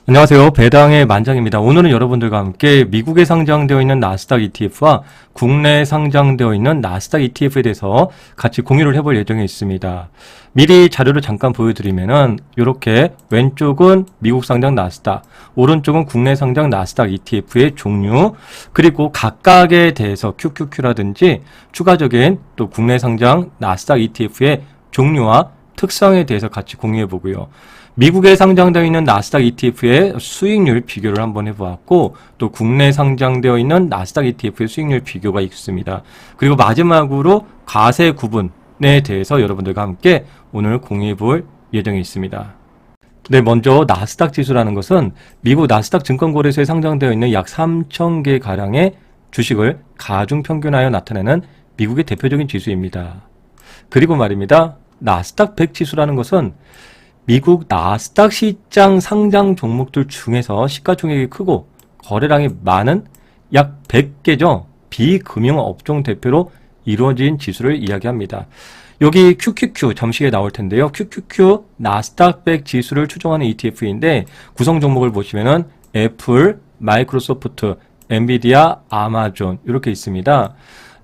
안녕하세요. 배당의 만장입니다. 오늘은 여러분들과 함께 미국에 상장되어 있는 나스닥 ETF와 국내에 상장되어 있는 나스닥 ETF에 대해서 같이 공유를 해볼 예정에 있습니다. 미리 자료를 잠깐 보여드리면은 이렇게 왼쪽은 미국 상장 나스닥, 오른쪽은 국내 상장 나스닥 ETF의 종류, 그리고 각각에 대해서 QQQ라든지 추가적인 또 국내 상장 나스닥 ETF의 종류와 특성에 대해서 같이 공유해 보고요. 미국에 상장되어 있는 나스닥 ETF의 수익률 비교를 한번 해보았고, 또 국내 상장되어 있는 나스닥 ETF의 수익률 비교가 있습니다. 그리고 마지막으로 과세 구분에 대해서 여러분들과 함께 오늘 공유해 볼 예정이 있습니다. 네, 먼저 나스닥 지수라는 것은 미국 나스닥 증권거래소에 상장되어 있는 약 3,000개 가량의 주식을 가중평균하여 나타내는 미국의 대표적인 지수입니다. 그리고 말입니다. 나스닥 100 지수라는 것은 미국 나스닥 시장 상장 종목들 중에서 시가총액이 크고 거래량이 많은 약 100개죠. 비금융 업종 대표로 이루어진 지수를 이야기합니다. 여기 QQQ 잠시 후에 나올 텐데요. QQQ 나스닥 100 지수를 추종하는 ETF인데 구성 종목을 보시면은 애플, 마이크로소프트, 엔비디아, 아마존 이렇게 있습니다.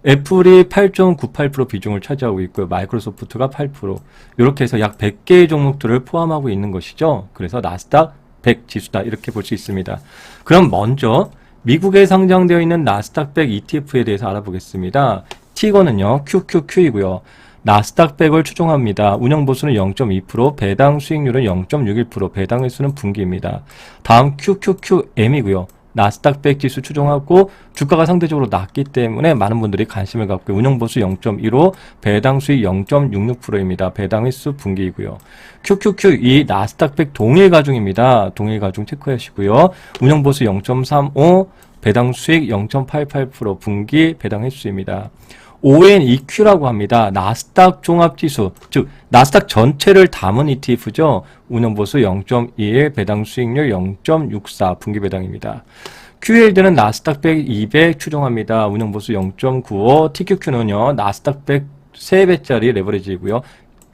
애플이 8.98% 비중을 차지하고 있고요. 마이크로소프트가 8%. 이렇게 해서 약 100개의 종목들을 포함하고 있는 것이죠. 그래서 나스닥 100 지수다 이렇게 볼 수 있습니다. 그럼 먼저 미국에 상장되어 있는 나스닥 100 ETF에 대해서 알아보겠습니다. 티거는요. QQQ이고요. 나스닥 100을 추종합니다. 운영보수는 0.2%, 배당 수익률은 0.61%, 배당 횟수는 분기입니다. 다음 QQQM이고요. 나스닥 100 지수 추종하고 주가가 상대적으로 낮기 때문에 많은 분들이 관심을 갖고 운영보수 0.15, 배당 수익 0.66%입니다. 배당 횟수 분기이고요. QQQ 이 나스닥 100 동일 가중입니다. 동일 가중 체크하시고요. 운영보수 0.35, 배당 수익 0.88%, 분기 배당 횟수입니다. ONEQ라고 합니다. 나스닥 종합지수, 즉 나스닥 전체를 담은 ETF죠. 운영보수 0.21, 배당 수익률 0.64, 분기 배당입니다. QLD는 나스닥 100, 200 추종합니다. 운영보수 0.95, TQQ는요. 나스닥 100 3배짜리 레버리지이고요.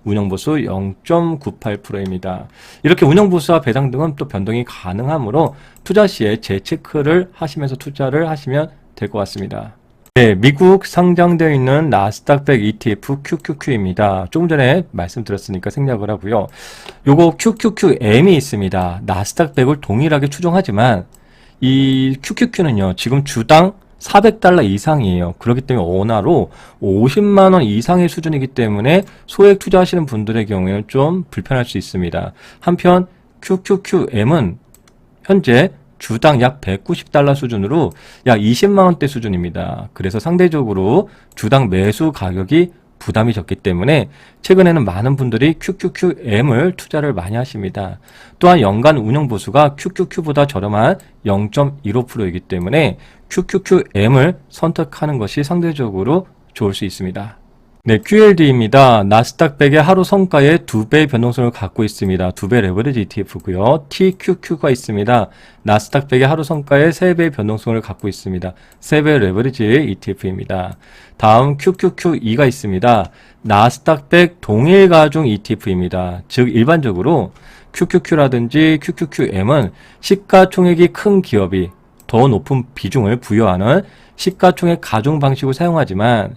운영보수 0.98%입니다. 이렇게 운영보수와 배당 등은 또 변동이 가능하므로 투자 시에 재체크를 하시면서 투자를 하시면 될 것 같습니다. 네, 미국 상장되어 있는 나스닥 100 ETF QQQ입니다. 조금 전에 말씀드렸으니까 생략을 하고요. 요거 QQQM이 있습니다. 나스닥 100을 동일하게 추종하지만 이 QQQ는요. 지금 주당 $400 이상이에요. 그렇기 때문에 원화로 50만원 이상의 수준이기 때문에 소액 투자하시는 분들의 경우에는 좀 불편할 수 있습니다. 한편 QQQM은 현재 주당 약 $190 수준으로 약 20만원대 수준입니다. 그래서 상대적으로 주당 매수 가격이 부담이 적기 때문에 최근에는 많은 분들이 QQQM을 투자를 많이 하십니다. 또한 연간 운영보수가 QQQ보다 저렴한 0.15%이기 때문에 QQQM을 선택하는 것이 상대적으로 좋을 수 있습니다. 네, QLD입니다. 나스닥 100의 하루 성과의 2배 변동성을 갖고 있습니다. 2배 레버리지 ETF고요. TQQ가 있습니다. 나스닥 100의 하루 성과의 3배 변동성을 갖고 있습니다. 3배 레버리지 ETF입니다. 다음 QQQE가 있습니다. 나스닥 100 동일 가중 ETF입니다. 즉 일반적으로 QQQ라든지 QQQM은 시가총액이 큰 기업이 더 높은 비중을 부여하는 시가총액 가중 방식을 사용하지만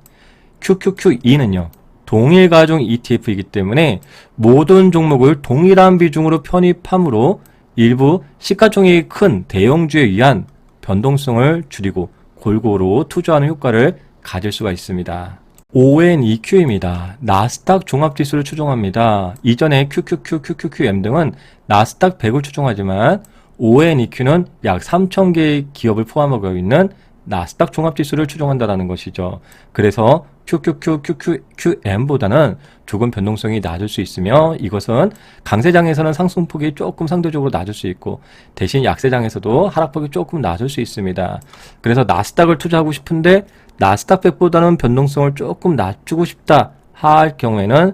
QQQE는요. 동일 가중 ETF이기 때문에 모든 종목을 동일한 비중으로 편입함으로 일부 시가총액이 큰 대형주에 의한 변동성을 줄이고 골고루 투자하는 효과를 가질 수가 있습니다. ONEQ입니다. 나스닥 종합지수를 추종합니다. 이전에 QQQ, QQQM 등은 나스닥 100을 추종하지만 ONEQ는 약 3,000개의 기업을 포함하고 있는 나스닥 종합지수를 추종한다는 것이죠. 그래서 QQQ, QQQM보다는 조금 변동성이 낮을 수 있으며 이것은 강세장에서는 상승폭이 조금 상대적으로 낮을 수 있고 대신 약세장에서도 하락폭이 조금 낮을 수 있습니다. 그래서 나스닥을 투자하고 싶은데 나스닥 100보다는 변동성을 조금 낮추고 싶다 할 경우에는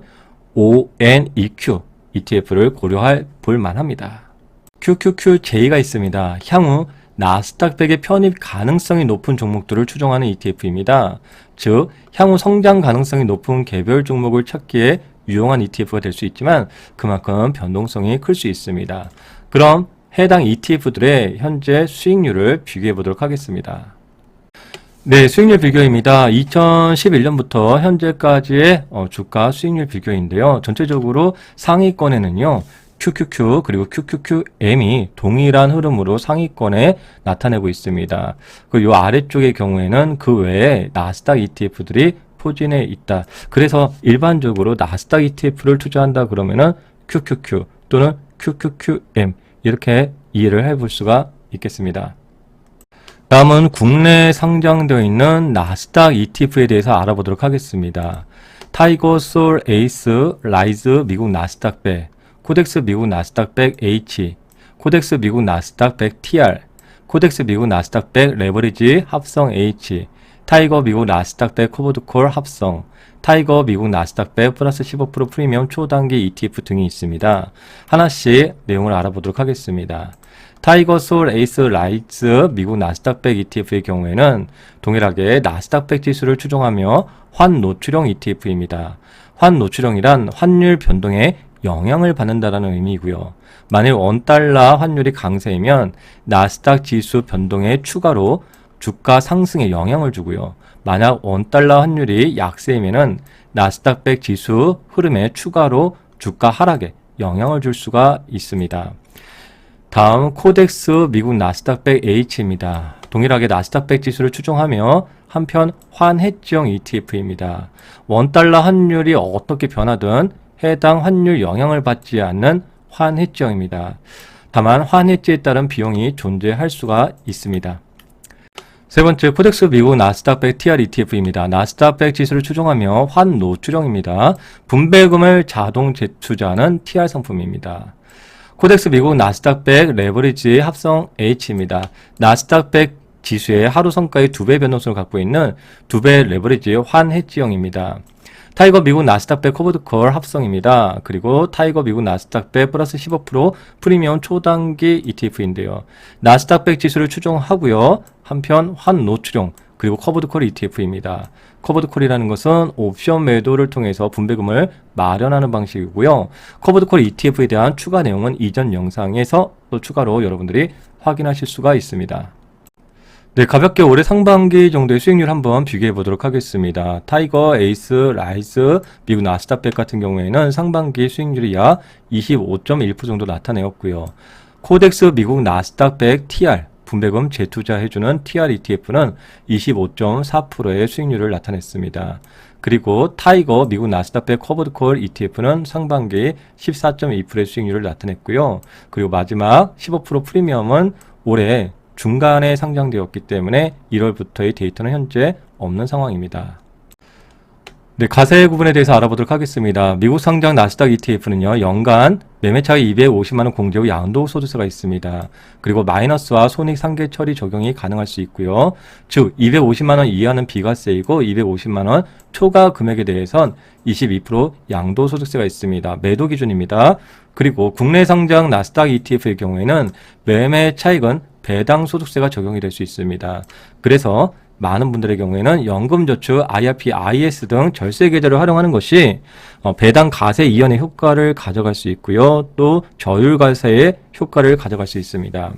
ONEQ ETF를 고려해 볼 만합니다. QQQJ가 있습니다. 향후 나스닥 100의 편입 가능성이 높은 종목들을 추종하는 ETF입니다. 즉 향후 성장 가능성이 높은 개별 종목을 찾기에 유용한 ETF가 될 수 있지만 그만큼 변동성이 클 수 있습니다. 그럼 해당 ETF들의 현재 수익률을 비교해 보도록 하겠습니다. 네, 수익률 비교입니다. 2011년부터 현재까지의 주가 수익률 비교인데요. 전체적으로 상위권에는요, QQQ 그리고 QQQM이 동일한 흐름으로 상위권에 나타내고 있습니다. 그리고 이 아래쪽의 경우에는 그 외에 나스닥 ETF들이 포진해 있다. 그래서 일반적으로 나스닥 ETF를 투자한다 그러면은 QQQ 또는 QQQM 이렇게 이해를 해볼 수가 있겠습니다. 다음은 국내에 상장되어 있는 나스닥 ETF에 대해서 알아보도록 하겠습니다. 타이거 솔 에이스 라이즈 미국 나스닥 100, 코덱스 미국 나스닥 100 H, 코덱스 미국 나스닥 100 TR, 코덱스 미국 나스닥 100 레버리지 합성 H, 타이거 미국 나스닥 100 코보드콜 합성, 타이거 미국 나스닥 100 플러스 15% 프리미엄 초단기 ETF 등이 있습니다. 하나씩 내용을 알아보도록 하겠습니다. 타이거 솔 에이스 라이즈 미국 나스닥 100 ETF의 경우에는 동일하게 나스닥 100 지수를 추종하며 환 노출형 ETF입니다. 환 노출형이란 환율 변동에 영향을 받는다는 의미이고요. 만일 원달러 환율이 강세이면 나스닥 지수 변동에 추가로 주가 상승에 영향을 주고요. 만약 원달러 환율이 약세이면은 나스닥 100 지수 흐름에 추가로 주가 하락에 영향을 줄 수가 있습니다. 다음 코덱스 미국 나스닥 100 H입니다. 동일하게 나스닥 100 지수를 추종하며 한편 환해지형 ETF입니다. 원달러 환율이 어떻게 변하든 해당 환율 영향을 받지 않는 환해지형입니다. 다만 환해지에 따른 비용이 존재할 수가 있습니다. 세 번째, 코덱스 미국 나스닥 100 TR ETF입니다. 나스닥 100 지수를 추종하며 환 노출형입니다. 분배금을 자동 재투자하는 TR 상품입니다. 코덱스 미국 나스닥 100 레버리지 합성 H입니다. 나스닥 100 지수의 하루 성과의 2배 변동성을 갖고 있는 2배 레버리지 환해지형입니다. 타이거 미국 나스닥 100 코보드콜 합성입니다. 그리고 타이거 미국 나스닥 100 플러스 15% 프리미엄 초단기 ETF인데요. 나스닥 100 지수를 추종하고요. 한편 환 노출형 그리고 커브드콜 ETF입니다. 커브드콜이라는 것은 옵션 매도를 통해서 분배금을 마련하는 방식이고요. 커브드콜 ETF에 대한 추가 내용은 이전 영상에서 또 추가로 여러분들이 확인하실 수가 있습니다. 네, 가볍게 올해 상반기 정도의 수익률 한번 비교해 보도록 하겠습니다. 타이거, 에이스, 라이즈, 미국 나스닥 100 같은 경우에는 상반기 수익률이 약 25.1% 정도 나타내었고요. 코덱스 미국 나스닥 100 TR, 분배금 재투자해주는 TR ETF는 25.4%의 수익률을 나타냈습니다. 그리고 타이거 미국 나스닥 100 커버드콜 ETF는 상반기 14.2%의 수익률을 나타냈고요. 그리고 마지막 15% 프리미엄은 올해 중간에 상장되었기 때문에 1월부터의 데이터는 현재 없는 상황입니다. 네, 가세 구분에 대해서 알아보도록 하겠습니다. 미국 상장 나스닥 ETF는요, 연간 매매차익 250만원 공제 후 양도소득세가 있습니다. 그리고 마이너스와 손익 상계 처리 적용이 가능할 수 있고요. 즉 250만원 이하는 비과세이고 250만원 초과 금액에 대해선 22% 양도소득세가 있습니다. 매도 기준입니다. 그리고 국내 상장 나스닥 ETF의 경우에는 매매 차익은 배당 소득세가 적용이 될 수 있습니다. 그래서 많은 분들의 경우에는 연금저축, IRP, IS 등 절세 계좌를 활용하는 것이 배당 가세 이연의 효과를 가져갈 수 있고요. 또 저율 가세의 효과를 가져갈 수 있습니다.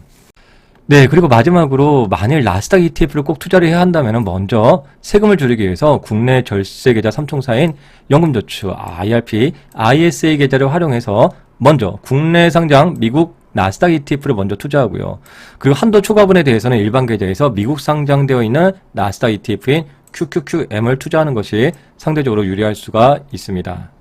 네, 그리고 마지막으로 만일 나스닥 ETF를 꼭 투자를 해야 한다면 먼저 세금을 줄이기 위해서 국내 절세 계좌 3총사인 연금저축, IRP, ISA 계좌를 활용해서 먼저 국내 상장 미국 나스닥 ETF를 먼저 투자하고요. 그리고 한도 초과분에 대해서는 일반 계좌에서 미국 상장되어 있는 나스닥 ETF인 QQQM을 투자하는 것이 상대적으로 유리할 수가 있습니다.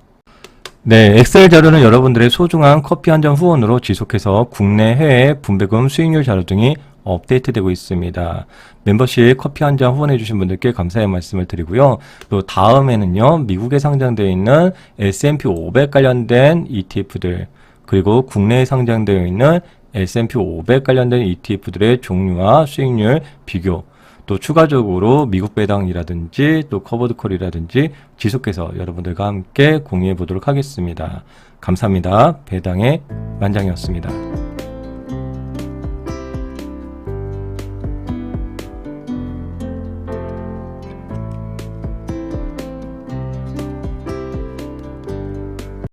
네, 엑셀 자료는 여러분들의 소중한 커피 한 잔 후원으로 지속해서 국내 해외 분배금 수익률 자료 등이 업데이트되고 있습니다. 멤버십 커피 한 잔 후원해주신 분들께 감사의 말씀을 드리고요. 또 다음에는요, 미국에 상장되어 있는 S&P 500 관련된 ETF들, 그리고 국내에 상장되어 있는 S&P 500 관련된 ETF들의 종류와 수익률 비교, 또 추가적으로 미국 배당이라든지 또 커버드콜이라든지 지속해서 여러분들과 함께 공유해 보도록 하겠습니다. 감사합니다. 배당의 만장이었습니다.